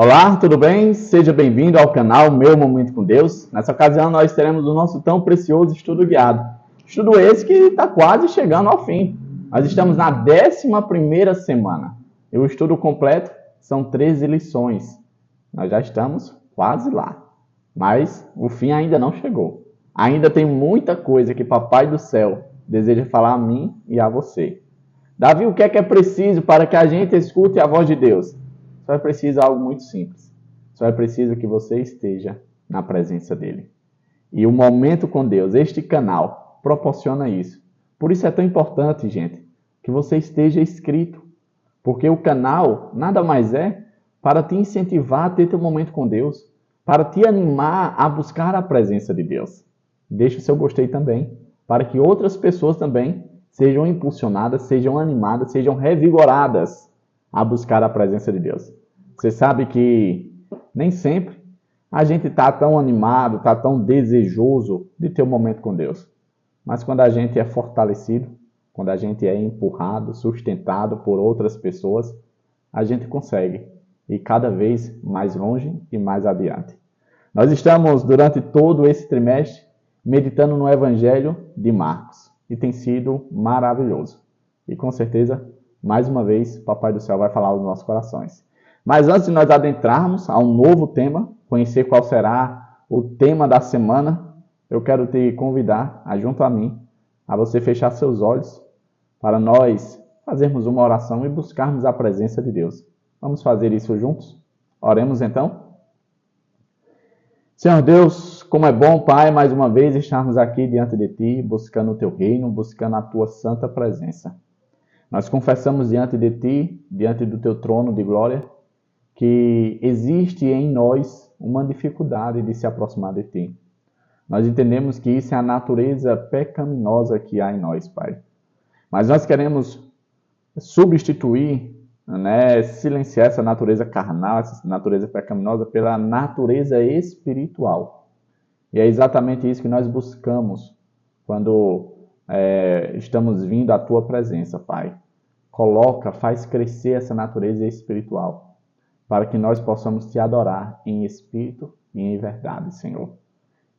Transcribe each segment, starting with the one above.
Olá, tudo bem? Seja bem-vindo ao canal Meu Momento com Deus. Nessa ocasião nós teremos o nosso tão precioso estudo guiado. Estudo esse que está quase chegando ao fim. Nós estamos na 11ª semana. E o estudo completo são 13 lições. Nós já estamos quase lá. Mas o fim ainda não chegou. Ainda tem muita coisa que Papai do Céu deseja falar a mim e a você. Davi, o que é preciso para que a gente escute a voz de Deus? Só é preciso algo muito simples. Só é preciso que você esteja na presença dele. E o Momento com Deus, este canal, proporciona isso. Por isso é tão importante, gente, que você esteja inscrito. Porque o canal nada mais é para te incentivar a ter teu momento com Deus, para te animar a buscar a presença de Deus. Deixe o seu gostei também, para que outras pessoas também sejam impulsionadas, sejam animadas, sejam revigoradas a buscar a presença de Deus. Você sabe que nem sempre a gente está tão animado, está tão desejoso de ter um momento com Deus. Mas quando a gente é fortalecido, quando a gente é empurrado, sustentado por outras pessoas, a gente consegue ir cada vez mais longe e mais adiante. Nós estamos, durante todo esse trimestre, meditando no Evangelho de Marcos. E tem sido maravilhoso. E com certeza, mais uma vez, Papai do Céu vai falar aos nossos corações. Mas antes de nós adentrarmos a um novo tema, conhecer qual será o tema da semana, eu quero te convidar, junto a mim, a você fechar seus olhos para nós fazermos uma oração e buscarmos a presença de Deus. Vamos fazer isso juntos? Oremos então? Senhor Deus, como é bom, Pai, mais uma vez estarmos aqui diante de Ti, buscando o Teu reino, buscando a Tua santa presença. Nós confessamos diante de Ti, diante do Teu trono de glória, que existe em nós uma dificuldade de se aproximar de Ti. Nós entendemos que isso é a natureza pecaminosa que há em nós, Pai. Mas nós queremos substituir, silenciar essa natureza carnal, essa natureza pecaminosa, pela natureza espiritual. E é exatamente isso que nós buscamos quando estamos vindo à Tua presença, Pai. Faz crescer essa natureza espiritual, para que nós possamos Te adorar em espírito e em verdade, Senhor.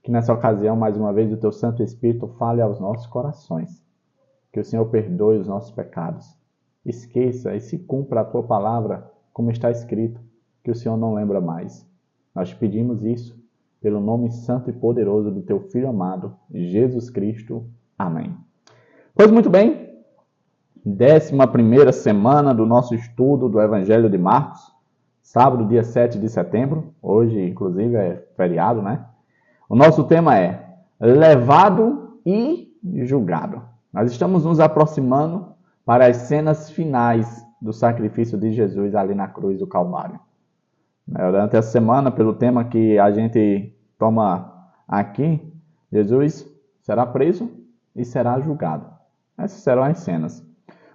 Que nessa ocasião, mais uma vez, o Teu Santo Espírito fale aos nossos corações. Que o Senhor perdoe os nossos pecados. Esqueça e se cumpra a Tua palavra, como está escrito, que o Senhor não lembra mais. Nós te pedimos isso, pelo nome santo e poderoso do Teu Filho amado, Jesus Cristo. Amém. Pois muito bem, 11ª semana do nosso estudo do Evangelho de Marcos, sábado, dia 7 de setembro, hoje inclusive é feriado, né? O nosso tema é levado e julgado. Nós estamos nos aproximando para as cenas finais do sacrifício de Jesus ali na cruz do Calvário. Durante a semana, pelo tema que a gente toma aqui, Jesus será preso e será julgado. Essas serão as cenas.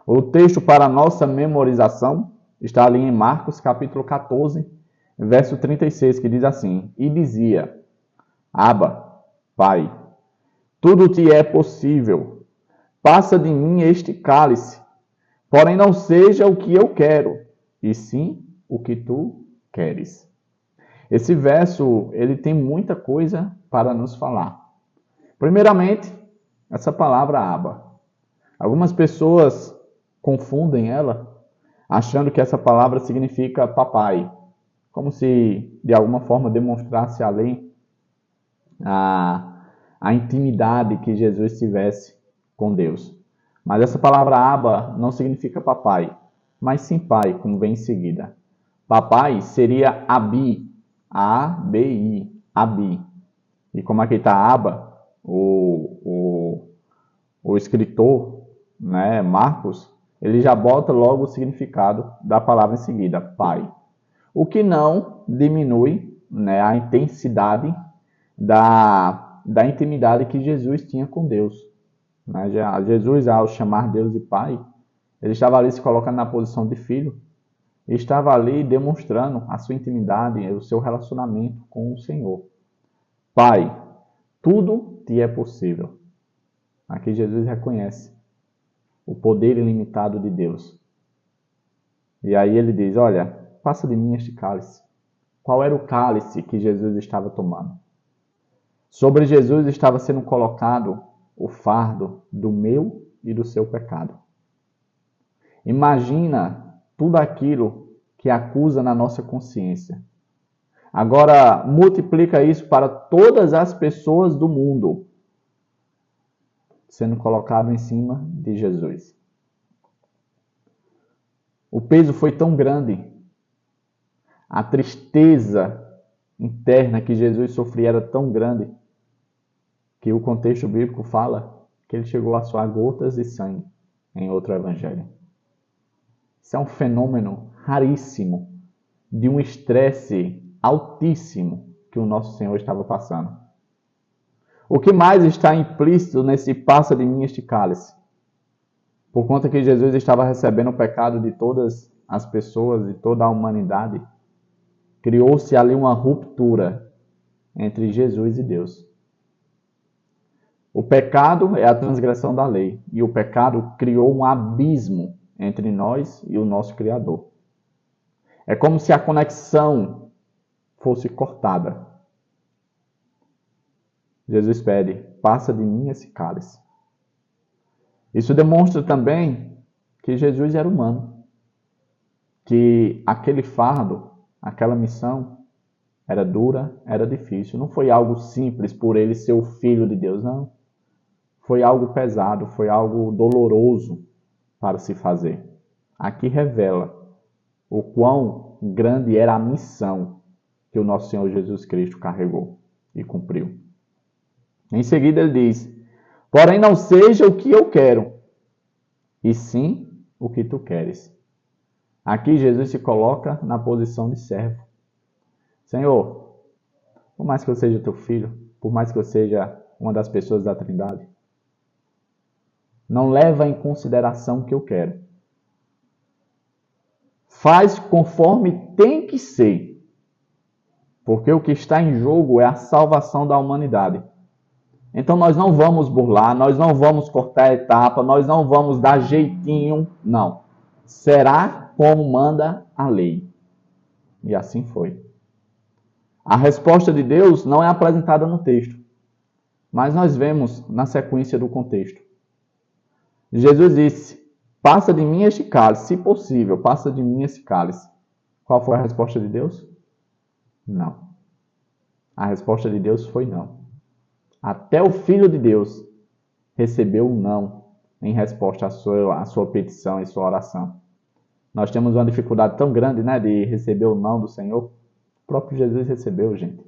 O texto para a nossa memorização está ali em Marcos, capítulo 14, verso 36, que diz assim: E dizia, Abba, Pai, tudo te é possível, passa de mim este cálice, porém não seja o que eu quero, e sim o que tu queres. Esse verso, ele tem muita coisa para nos falar. Primeiramente, essa palavra Abba. Algumas pessoas confundem ela, achando que essa palavra significa papai, como se de alguma forma demonstrasse ali a intimidade que Jesus tivesse com Deus. Mas essa palavra Abba não significa papai, mas sim pai, como vem em seguida. Papai seria Abi, A-B-I, Abi. E como aqui está Abba, o escritor, Marcos, ele já bota logo o significado da palavra em seguida, pai. O que não diminui a intensidade da intimidade que Jesus tinha com Deus. Jesus, ao chamar Deus de pai, ele estava ali se colocando na posição de filho, e estava ali demonstrando a sua intimidade, o seu relacionamento com o Senhor. Pai, tudo te é possível. Aqui Jesus reconhece o poder ilimitado de Deus. E aí ele diz, olha, passa de mim este cálice. Qual era o cálice que Jesus estava tomando? Sobre Jesus estava sendo colocado o fardo do meu e do seu pecado. Imagina tudo aquilo que acusa na nossa consciência. Agora, multiplica isso para todas as pessoas do mundo, sendo colocado em cima de Jesus. O peso foi tão grande, a tristeza interna que Jesus sofria era tão grande, que o contexto bíblico fala que ele chegou a suar gotas de sangue em outro evangelho. Isso é um fenômeno raríssimo, de um estresse altíssimo que o nosso Senhor estava passando. O que mais está implícito nesse passa de mim este cálice? Por conta que Jesus estava recebendo o pecado de todas as pessoas, de toda a humanidade, criou-se ali uma ruptura entre Jesus e Deus. O pecado é a transgressão da lei, e o pecado criou um abismo entre nós e o nosso Criador. É como se a conexão fosse cortada. Jesus pede, passa de mim esse cálice. Isso demonstra também que Jesus era humano, que aquele fardo, aquela missão, era dura, era difícil. Não foi algo simples por ele ser o Filho de Deus, não. Foi algo pesado, foi algo doloroso para se fazer. Aqui revela o quão grande era a missão que o nosso Senhor Jesus Cristo carregou e cumpriu. Em seguida ele diz, porém não seja o que eu quero, e sim o que tu queres. Aqui Jesus se coloca na posição de servo. Senhor, por mais que eu seja teu filho, por mais que eu seja uma das pessoas da Trindade, não leva em consideração o que eu quero. Faz conforme tem que ser, porque o que está em jogo é a salvação da humanidade. Então nós não vamos burlar, nós não vamos cortar a etapa, nós não vamos dar jeitinho, não. Será como manda a lei. E assim foi. A resposta de Deus não é apresentada no texto, mas nós vemos na sequência do contexto. Jesus disse, passa de mim este cálice, se possível, passa de mim esse cálice. Qual foi a resposta de Deus? Não. A resposta de Deus foi não. Até o Filho de Deus recebeu um não em resposta à sua petição e sua oração. Nós temos uma dificuldade tão grande, de receber o não do Senhor. O próprio Jesus recebeu, gente.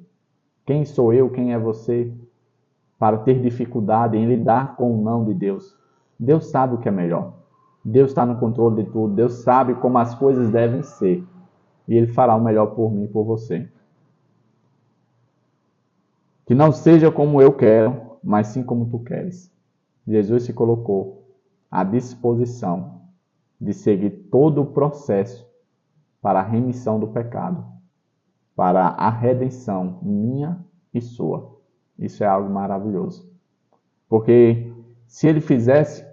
Quem sou eu, quem é você, para ter dificuldade em lidar com o não de Deus? Deus sabe o que é melhor. Deus está no controle de tudo. Deus sabe como as coisas devem ser. E Ele fará o melhor por mim e por você. Que não seja como eu quero, mas sim como tu queres. Jesus se colocou à disposição de seguir todo o processo para a remissão do pecado, para a redenção minha e sua. Isso é algo maravilhoso. Porque se ele fizesse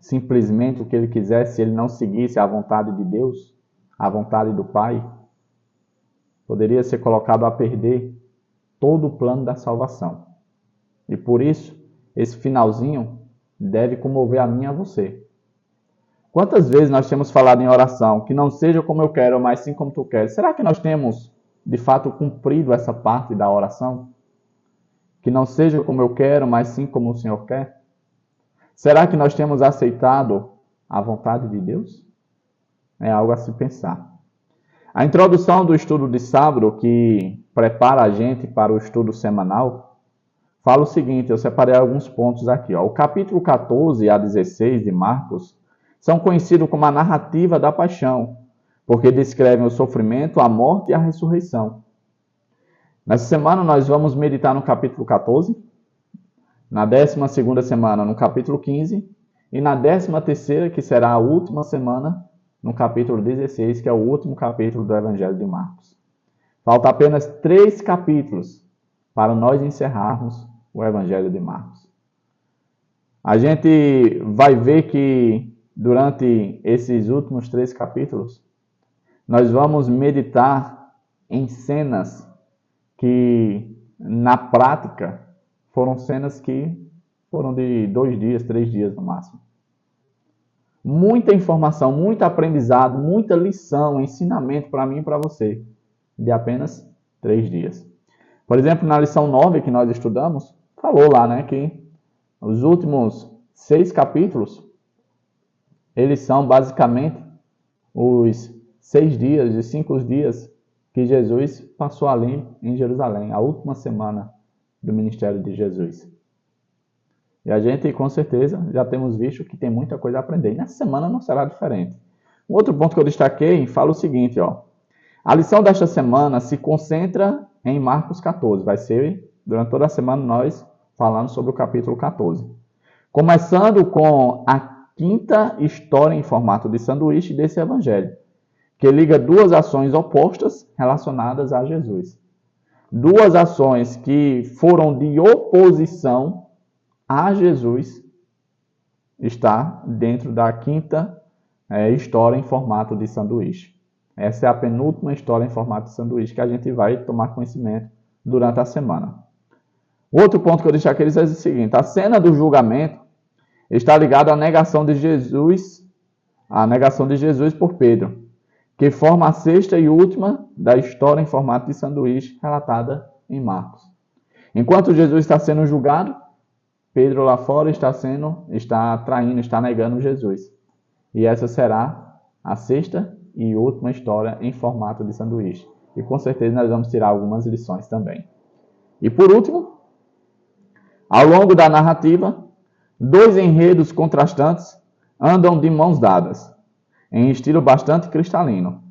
simplesmente o que ele quisesse, se ele não seguisse a vontade de Deus, a vontade do Pai, poderia ser colocado a perder todo o plano da salvação. E por isso, esse finalzinho deve comover a mim e a você. Quantas vezes nós temos falado em oração, que não seja como eu quero, mas sim como tu queres? Será que nós temos, de fato, cumprido essa parte da oração? Que não seja como eu quero, mas sim como o Senhor quer? Será que nós temos aceitado a vontade de Deus? É algo a se pensar. A introdução do estudo de sábado, que prepara a gente para o estudo semanal, fala o seguinte, eu separei alguns pontos aqui. O capítulo 14 a 16 de Marcos são conhecidos como a narrativa da paixão, porque descrevem o sofrimento, a morte e a ressurreição. Nessa semana nós vamos meditar no capítulo 14, na 12ª semana no capítulo 15 e na 13ª, que será a última semana, no capítulo 16, que é o último capítulo do Evangelho de Marcos. Falta apenas 3 capítulos para nós encerrarmos o Evangelho de Marcos. A gente vai ver que durante esses últimos 3 capítulos, nós vamos meditar em cenas que, na prática, foram cenas que foram de 2 dias, 3 dias no máximo. Muita informação, muito aprendizado, muita lição, ensinamento para mim e para você, de apenas 3 dias. Por exemplo, na lição 9 que nós estudamos, falou lá, né, que os últimos 6 capítulos, eles são basicamente os 6 dias, os 5 dias que Jesus passou ali em Jerusalém, a última semana do ministério de Jesus. E a gente, com certeza, já temos visto que tem muita coisa a aprender. E nessa semana não será diferente. Um outro ponto que eu destaquei fala o seguinte, ó. A lição desta semana se concentra em Marcos 14. Vai ser, durante toda a semana, nós falando sobre o capítulo 14. Começando com a 5ª história em formato de sanduíche desse evangelho, que liga 2 ações opostas relacionadas a Jesus. 2 ações que foram de oposição a Jesus, está dentro da 5ª história em formato de sanduíche. Essa é a penúltima história em formato de sanduíche que a gente vai tomar conhecimento durante a semana. Outro ponto que eu deixei aqui é o seguinte: a cena do julgamento está ligada à negação de Jesus por Pedro, que forma a 6ª e última da história em formato de sanduíche relatada em Marcos. Enquanto Jesus está sendo julgado, Pedro lá fora está traindo, está negando Jesus. E essa será a 6ª e última história em formato de sanduíche. E com certeza nós vamos tirar algumas lições também. E por último, ao longo da narrativa, 2 enredos contrastantes andam de mãos dadas, em estilo bastante cristalino.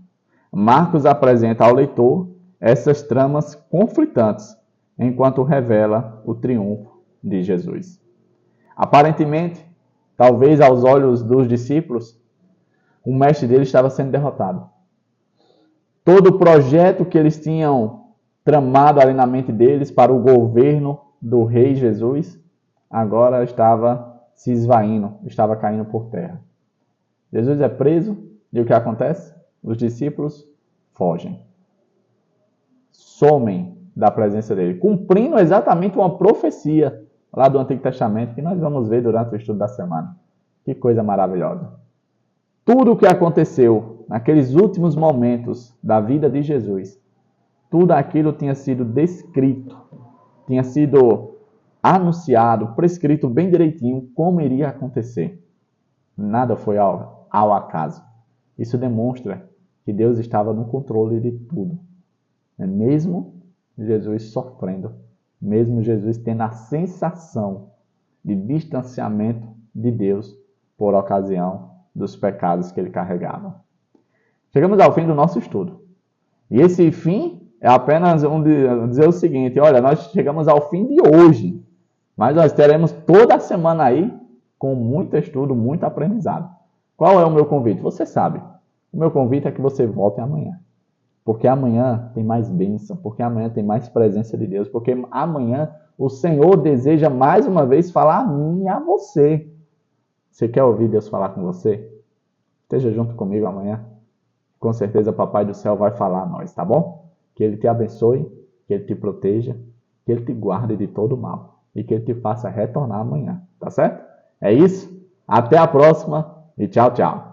Marcos apresenta ao leitor essas tramas conflitantes, enquanto revela o triunfo de Jesus. Aparentemente, talvez aos olhos dos discípulos, o mestre deles estava sendo derrotado. Todo o projeto que eles tinham tramado ali na mente deles para o governo do rei Jesus, agora estava se esvaindo, estava caindo por terra. Jesus é preso e o que acontece? Os discípulos fogem. Somem da presença dele, cumprindo exatamente uma profecia lá do Antigo Testamento que nós vamos ver durante o estudo da semana. Que coisa maravilhosa. Tudo o que aconteceu naqueles últimos momentos da vida de Jesus, tudo aquilo tinha sido descrito, tinha sido anunciado, prescrito bem direitinho como iria acontecer. Nada foi ao acaso. Isso demonstra que Deus estava no controle de tudo. Mesmo Jesus sofrendo, mesmo Jesus tendo a sensação de distanciamento de Deus por ocasião dos pecados que ele carregava. Chegamos ao fim do nosso estudo. E esse fim é apenas dizer o seguinte: olha, nós chegamos ao fim de hoje, mas nós teremos toda a semana aí com muito estudo, muito aprendizado. Qual é o meu convite? Você sabe. O meu convite é que você volte amanhã. Porque amanhã tem mais bênção, porque amanhã tem mais presença de Deus, porque amanhã o Senhor deseja mais uma vez falar a mim e a você. Você quer ouvir Deus falar com você? Esteja junto comigo amanhã. Com certeza Papai do Céu vai falar a nós, tá bom? Que Ele te abençoe, que Ele te proteja, que Ele te guarde de todo mal e que Ele te faça retornar amanhã, tá certo? É isso? Até a próxima e tchau, tchau.